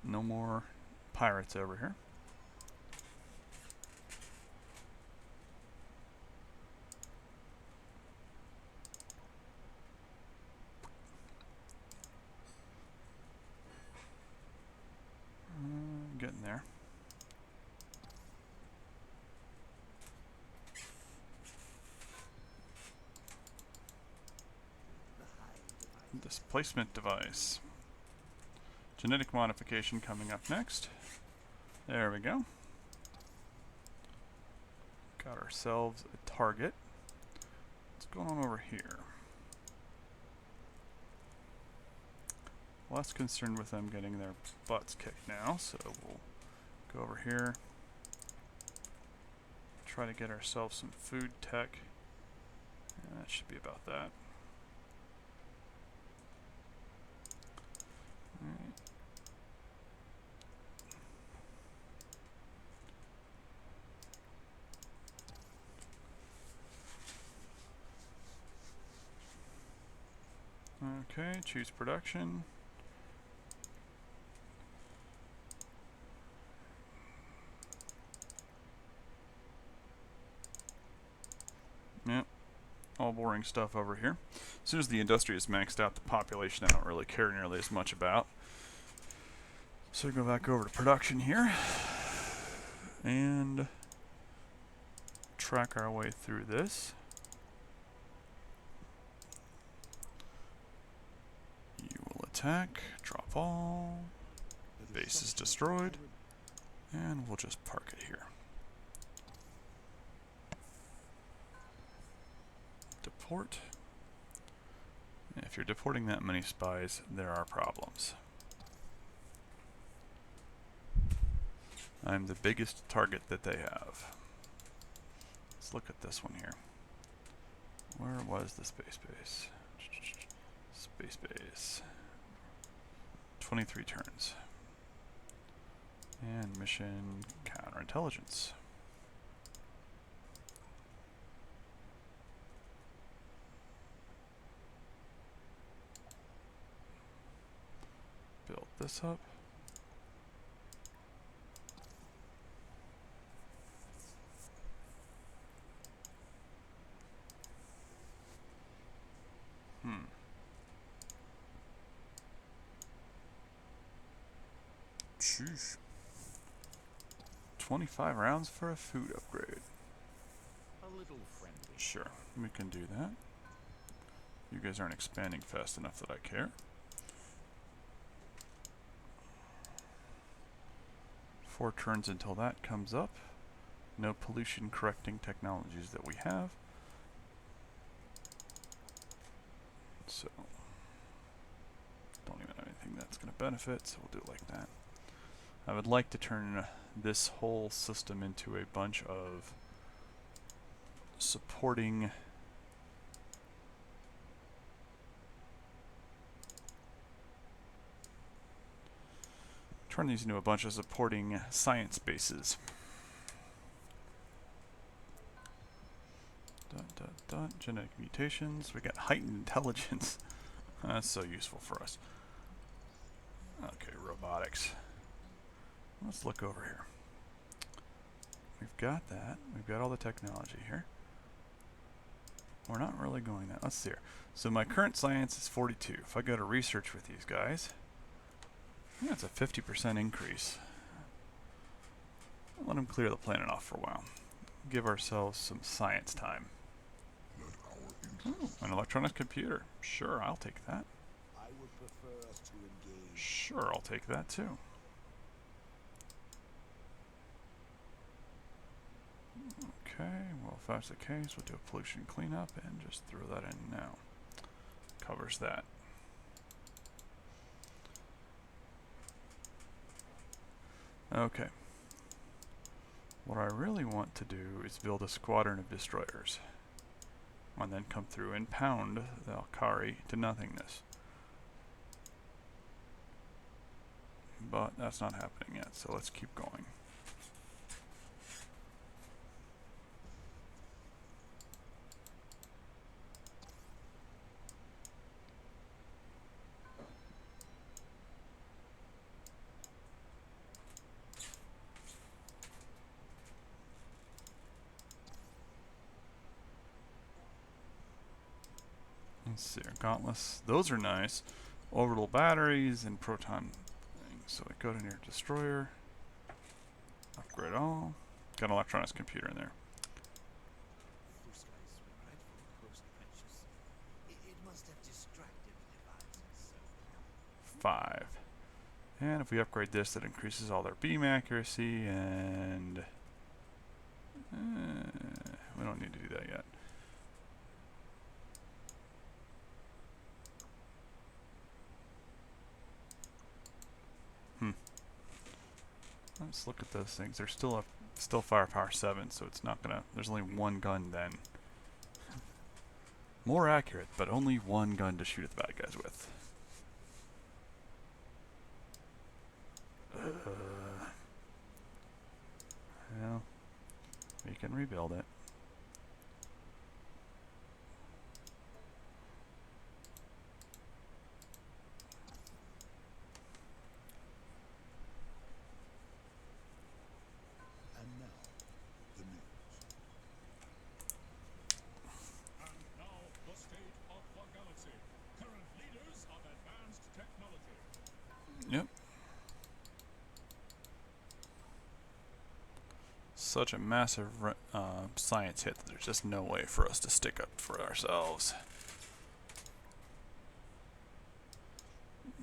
No more pirates over here. Getting there. Displacement device. Genetic modification coming up next. There we go. Got ourselves a target. What's going on over here? Less concerned with them getting their butts kicked now, so we'll go over here. Try to get ourselves some food tech. And that should be about that. Alright. Okay, choose production. Yep, all boring stuff over here. As soon as the industry is maxed out, the population I don't really care nearly as much about. So go back over to production here and track our way through this. You will attack, drop all, base is destroyed, and we'll just park it here. Deport. If you're deporting that many spies, there are problems. I'm the biggest target that they have. Let's look at this one here. Where was the space base? Space base. 23 turns. And mission counterintelligence. Build this up. Sheesh. 25 rounds for a food upgrade. A little friendly. Sure, we can do that. You guys aren't expanding fast enough that I care. 4 turns until that comes up. No pollution correcting technologies that we have. So, don't even have anything that's going to benefit, so we'll do it like that. I would like to turn this whole system into a bunch of supporting Turn these into a bunch of supporting science bases. Genetic mutations. We got heightened intelligence. That's so useful for us. Okay, robotics. Let's look over here. We've got that. We've got all the technology here. We're not really going that. Let's see here. So my current science is 42. If I go to research with these guys, I think that's a 50% increase. Let them clear the planet off for a while. Give ourselves some science time. Ooh, an electronic computer. Sure, I'll take that. I would prefer us to engage. Sure, I'll take that too. Okay, well if that's the case, we'll do a pollution cleanup and just throw that in now. Covers that. Okay. What I really want to do is build a squadron of destroyers. And then come through and pound the Alkari to nothingness. But that's not happening yet, so let's keep going. Let's see, our gauntlets. Those are nice. Orbital batteries and proton things. So we go to near destroyer. Upgrade all. Got an electronics computer in there. It must have distracted the devices. 5. And if we upgrade this, that increases all their beam accuracy and... we don't need to do that yet. Let's look at those things. They're still firepower 7, so it's not gonna. There's only one gun then. More accurate, but only one gun to shoot at the bad guys with. Well, we can rebuild it. And now, the news. And now, the state of the galaxy. Current leaders of advanced technology. Yep. Such a massive science hit that there's just no way for us to stick up for ourselves.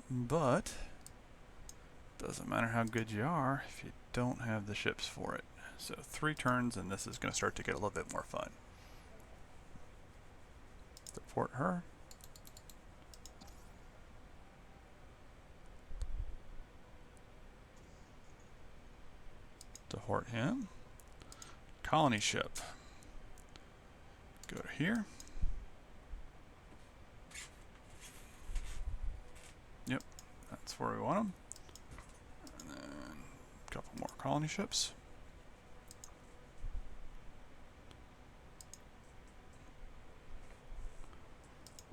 But doesn't matter how good you are if you don't have the ships for it. So 3 turns and this is going to start to get a little bit more fun. Deport her. Deport him. Colony ship. Go to here. Yep, that's where we want them. And then a couple more colony ships.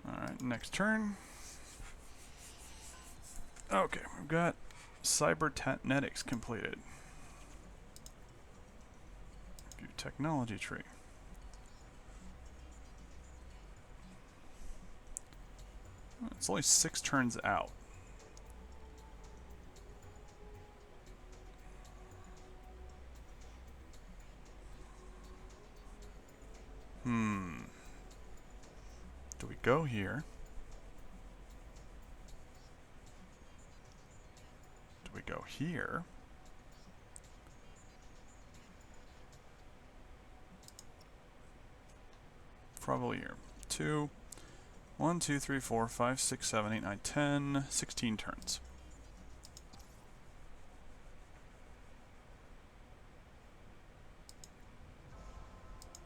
Alright, next turn. Okay, we've got cybernetics completed. View technology tree. It's only 6 turns out. Do we go here? Do we go here? Probably here. 2, 1, 2, 3, 4, 5, 6, 7, 8, 9, 10, 16 turns.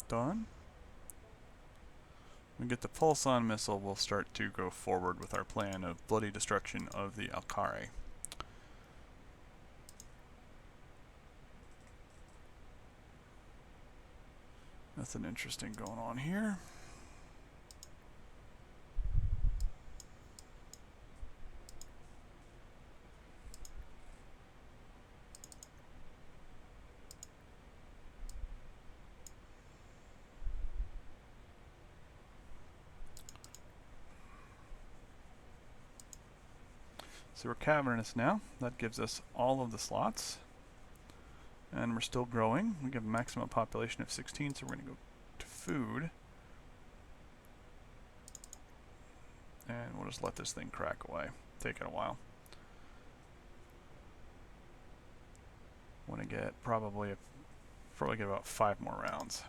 Done. When we get the pulse-on missile, we'll start to go forward with our plan of bloody destruction of the Alkari. Nothing interesting going on here. So we're cavernous now. That gives us all of the slots. And we're still growing. We have a maximum population of 16, so we're going to go to food. And we'll just let this thing crack away. Take it a while. Want to get probably get about 5 more rounds.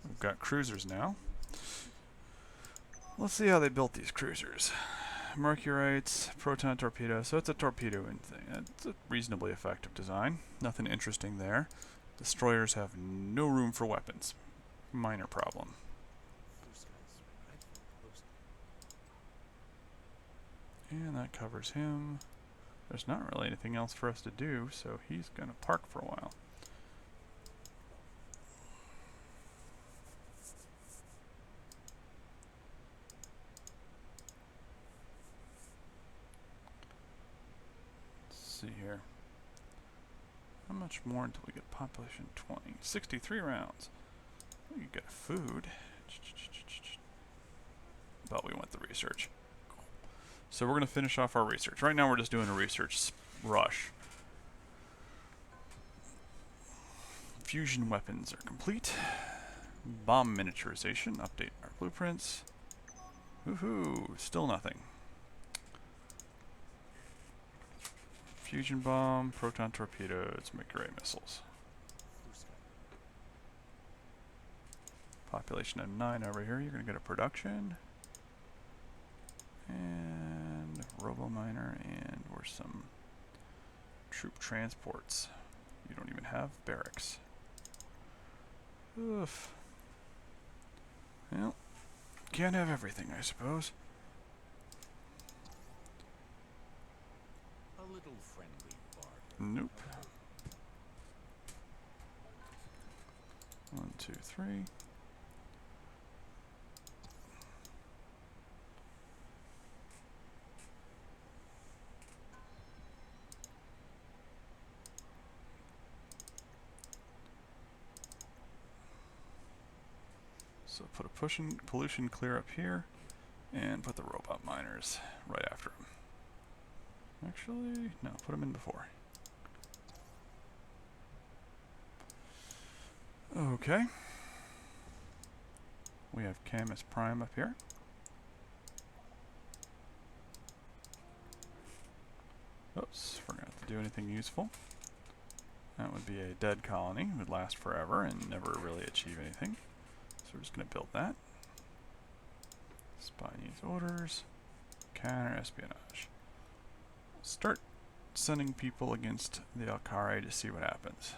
We've got cruisers now. Let's see how they built these cruisers. Mercurites, proton torpedo. So it's a torpedo thing. It's a reasonably effective design. Nothing interesting there. Destroyers have no room for weapons. Minor problem. And that covers him. There's not really anything else for us to do, so he's going to park for a while. See here. How much more until we get population 20? 63 rounds. We could get food. But we want the research. So we're going to finish off our research. Right now we're just doing a research rush. Fusion weapons are complete. Bomb miniaturization. Update our blueprints. Woohoo! Still nothing. Fusion bomb, proton torpedoes, Mercury missiles. Population of 9 over here. You're going to go to production. And robo-miner, and or some troop transports. You don't even have barracks. Oof. Well, can't have everything, I suppose. A little friendly bargain. Nope. 1, 2, 3. So put a pollution clear up here, and put the robot miners right after them. Actually, no, put them in before. Okay. We have Camus Prime up here. Oops, forgot to do anything useful. That would be a dead colony. It would last forever and never really achieve anything. So we're just going to build that. Spy needs orders. Counter espionage. Start sending people against the Alcari to see what happens.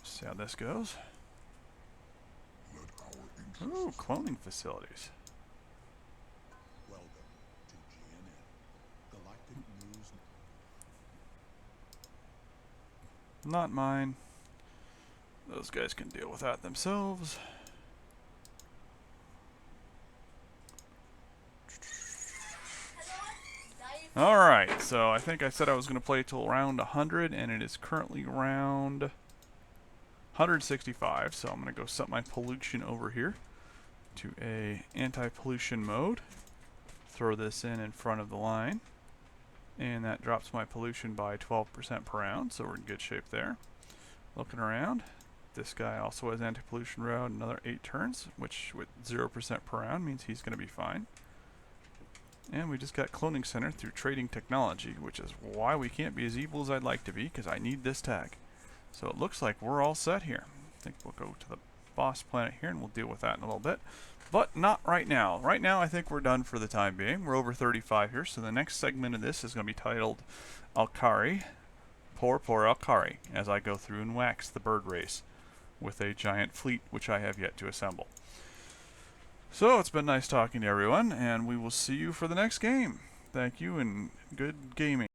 See how this goes. Ooh, cloning facilities. Welcome to GNN. Galactic News. Not mine. Those guys can deal with that themselves. Alright, so I think I said I was going to play till round 100, and it is currently round 165, so I'm going to go set my pollution over here to a anti-pollution mode. Throw this in front of the line, and that drops my pollution by 12% per round, so we're in good shape there. Looking around, this guy also has anti-pollution round, another 8 turns, which with 0% per round means he's going to be fine. And we just got cloning center through trading technology, which is why we can't be as evil as I'd like to be, because I need this tag. So it looks like we're all set here. I think we'll go to the boss planet here, and we'll deal with that in a little bit. But not right now. Right now, I think we're done for the time being. We're over 35 here, so the next segment of this is going to be titled Alkari. Poor Alkari, as I go through and wax the bird race with a giant fleet, which I have yet to assemble. So, it's been nice talking to everyone, and we will see you for the next game. Thank you, and good gaming.